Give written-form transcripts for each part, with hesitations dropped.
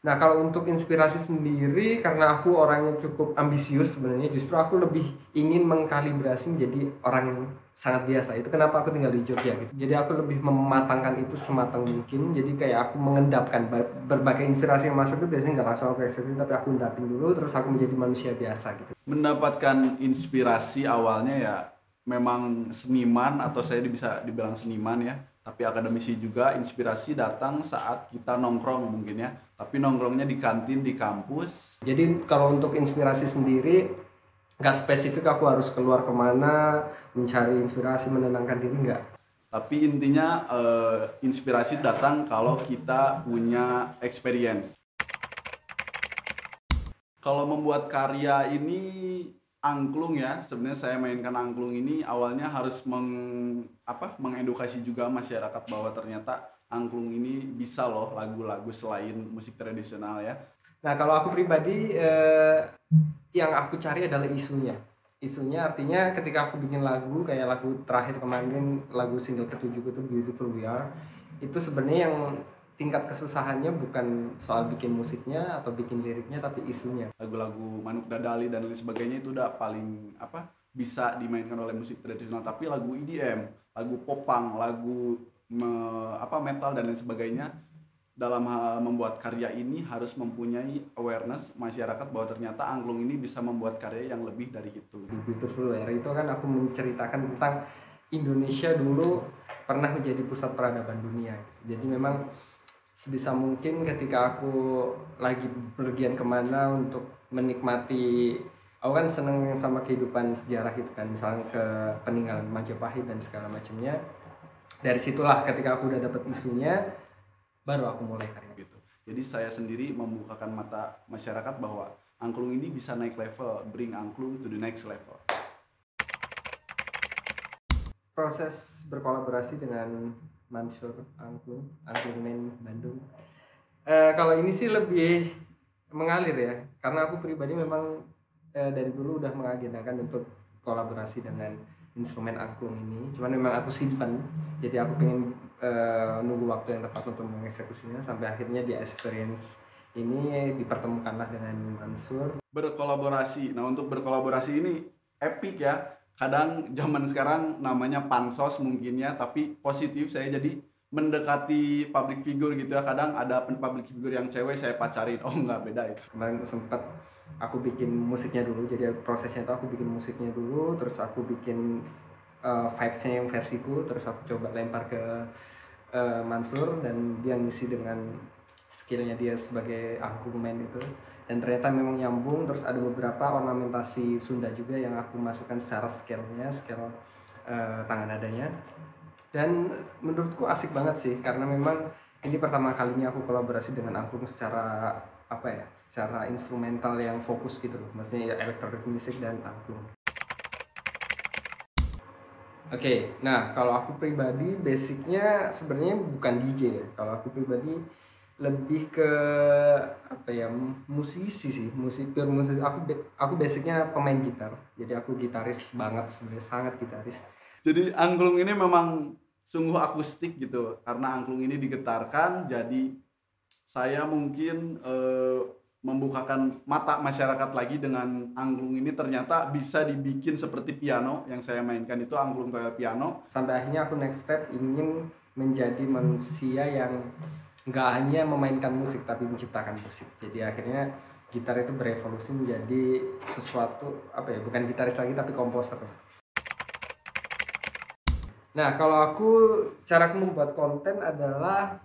Nah, kalau untuk inspirasi sendiri, karena aku orangnya cukup ambisius sebenarnya, justru aku lebih ingin mengkalibrasi menjadi orang yang sangat biasa. Itu kenapa aku tinggal di Jogja gitu. Jadi aku lebih mematangkan itu sematang mungkin. Jadi kayak aku mengendapkan berbagai inspirasi yang masuk itu biasanya nggak langsung aku eksekusi, tapi aku endapin dulu, terus aku menjadi manusia biasa gitu. Mendapatkan inspirasi awalnya ya memang seniman atau saya bisa dibilang seniman ya, tapi akademisi juga. Inspirasi datang saat kita nongkrong mungkin ya, tapi nongkrongnya di kantin di kampus. Jadi kalau untuk inspirasi sendiri, nggak spesifik aku harus keluar kemana, mencari inspirasi, menenangkan diri, nggak. Tapi intinya inspirasi datang kalau kita punya experience. Kalau membuat karya ini angklung ya, sebenarnya saya mainkan angklung ini awalnya harus mengedukasi juga masyarakat bahwa ternyata angklung ini bisa loh lagu-lagu selain musik tradisional ya. Nah, kalau aku pribadi, yang aku cari adalah isunya. Isunya artinya ketika aku bikin lagu, kayak lagu terakhir kemarin, lagu single ketujuhku itu Beautiful We Are, itu sebenarnya yang tingkat kesusahannya bukan soal bikin musiknya atau bikin liriknya, tapi isunya. Lagu-lagu Manuk Dadali dan lain sebagainya itu udah paling bisa dimainkan oleh musik tradisional, tapi lagu EDM, lagu popang, lagu metal dan lain sebagainya, dalam hal membuat karya ini harus mempunyai awareness masyarakat bahwa ternyata angklung ini bisa membuat karya yang lebih dari itu. Di Beautiful We Are itu kan aku menceritakan tentang Indonesia dulu pernah menjadi pusat peradaban dunia. Jadi memang sebisa mungkin ketika aku lagi pergian kemana untuk menikmati, aku kan seneng sama kehidupan sejarah gitu kan, misalnya ke peninggalan Majapahit dan segala macamnya. Dari situlah ketika aku udah dapet isunya, baru aku mulai karya. Gitu. Jadi saya sendiri membukakan mata masyarakat bahwa angklung ini bisa naik level, bring angklung to the next level. Proses berkolaborasi dengan Mansur Angklung, Angklungmen Bandung. Kalau ini sih lebih mengalir ya, karena aku pribadi memang dari dulu udah mengagendakan untuk kolaborasi dengan instrumen angklung ini. Cuman memang aku simpan, jadi aku pengen nunggu waktu yang tepat untuk mengeksekusinya sampai akhirnya di experience ini dipertemukanlah dengan Mansur. Berkolaborasi. Nah, untuk berkolaborasi ini epic ya. Kadang zaman sekarang namanya pansos mungkin ya, tapi positif saya jadi mendekati public figure gitu ya. Kadang ada public figure yang cewek saya pacarin. Oh, nggak, beda itu. Kemarin sempat aku bikin musiknya dulu, jadi prosesnya itu aku bikin musiknya dulu, terus aku bikin vibes-nya yang versiku, terus aku coba lempar ke Mansur dan dia ngisi dengan skillnya dia sebagai argumen itu, dan ternyata memang nyambung. Terus ada beberapa ornamentasi Sunda juga yang aku masukkan secara scale-nya, scale tangan nadanya, dan menurutku asik banget sih karena memang ini pertama kalinya aku kolaborasi dengan angklung secara secara instrumental yang fokus gitu loh, maksudnya ya electronic music dan angklung. Oke, nah kalau aku pribadi basicnya sebenarnya bukan DJ ya. Kalau aku pribadi lebih ke musisi sih, pure musik. Aku basicnya pemain gitar, jadi aku gitaris banget sebenarnya, sangat gitaris. Jadi angklung ini memang sungguh akustik gitu. Karena angklung ini digetarkan, jadi saya mungkin membukakan mata masyarakat lagi dengan angklung ini. Ternyata bisa dibikin seperti piano. Yang saya mainkan itu angklung kayak piano. Sampai akhirnya aku next step ingin menjadi manusia yang nggak hanya memainkan musik tapi menciptakan musik. Jadi akhirnya gitar itu berevolusi menjadi sesuatu bukan gitaris lagi tapi komposer. Nah, kalau aku, cara aku membuat konten adalah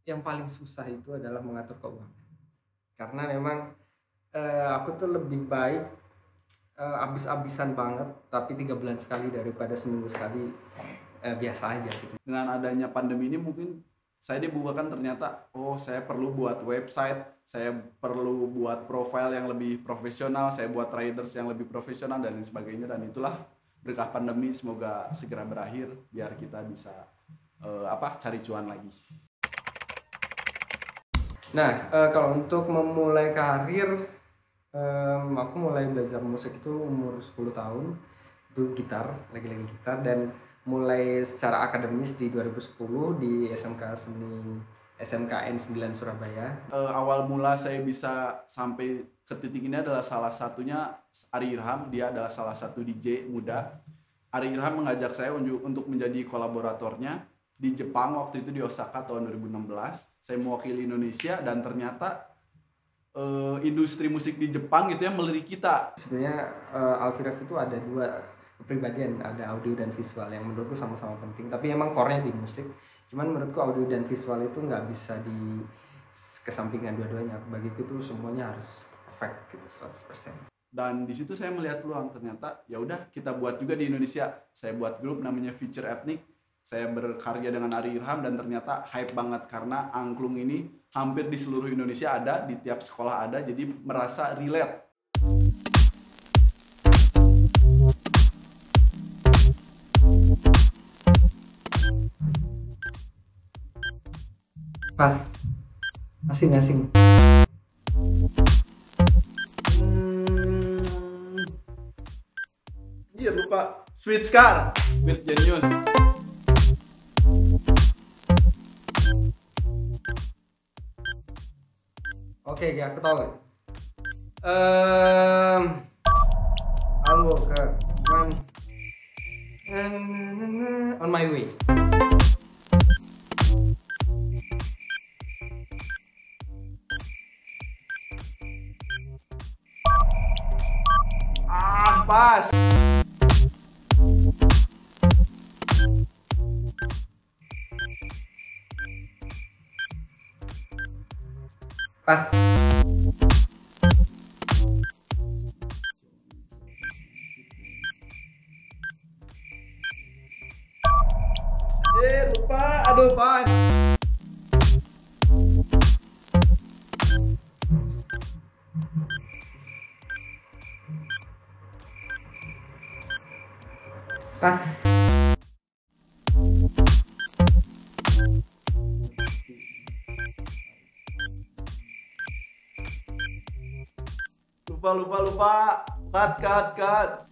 yang paling susah itu adalah mengatur keuangan. Karena memang aku tuh lebih baik abis-abisan banget tapi 3 bulan sekali daripada seminggu sekali biasa aja gitu. Dengan adanya pandemi ini mungkin saya dibukakan ternyata, oh saya perlu buat website, saya perlu buat profile yang lebih profesional, saya buat traders yang lebih profesional dan lain sebagainya. Dan itulah berkah pandemi, semoga segera berakhir biar kita bisa cari cuan lagi. Nah, kalau untuk memulai karir, aku mulai belajar musik itu umur 10 tahun, itu gitar, lagi-lagi gitar, dan mulai secara akademis di 2010 di SMK Seni SMKN 9 Surabaya. Awal mula saya bisa sampai ke titik ini adalah salah satunya Ari Irham. Dia adalah salah satu DJ muda. Ari Irham mengajak saya untuk menjadi kolaboratornya di Jepang, waktu itu di Osaka tahun 2016. Saya mewakili Indonesia dan ternyata industri musik di Jepang gitu ya melirik kita. Sebenarnya Alfiref itu ada dua kepribadian, ada audio dan visual yang menurutku sama-sama penting. Tapi emang core-nya di musik. Cuman menurutku audio dan visual itu nggak bisa di kesampingkan dua-duanya. Bagiku tuh semuanya harus perfect gitu 100%. Dan di situ saya melihat peluang, ternyata ya udah kita buat juga di Indonesia. Saya buat grup namanya Future Ethnic. Saya berkarya dengan Ari Irham dan ternyata hype banget karena angklung ini hampir di seluruh Indonesia ada, di tiap sekolah ada, jadi merasa relate. Pas asing. Iya lupa. Sweet Scar with Genius. Oke, aku tahu. I'll walk on my way. Pas. Pas. Lupa. Aduh, pas. Pas. Lupa. Cut.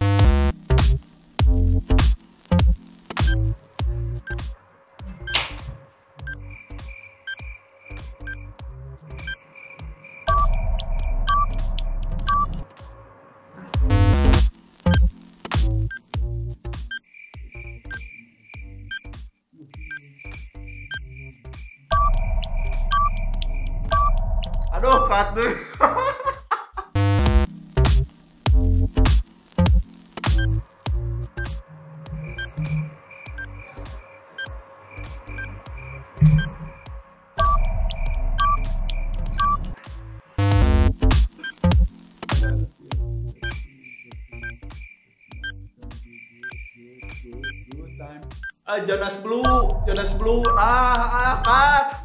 Aduh, cut tuh. Jonas Blue, cut.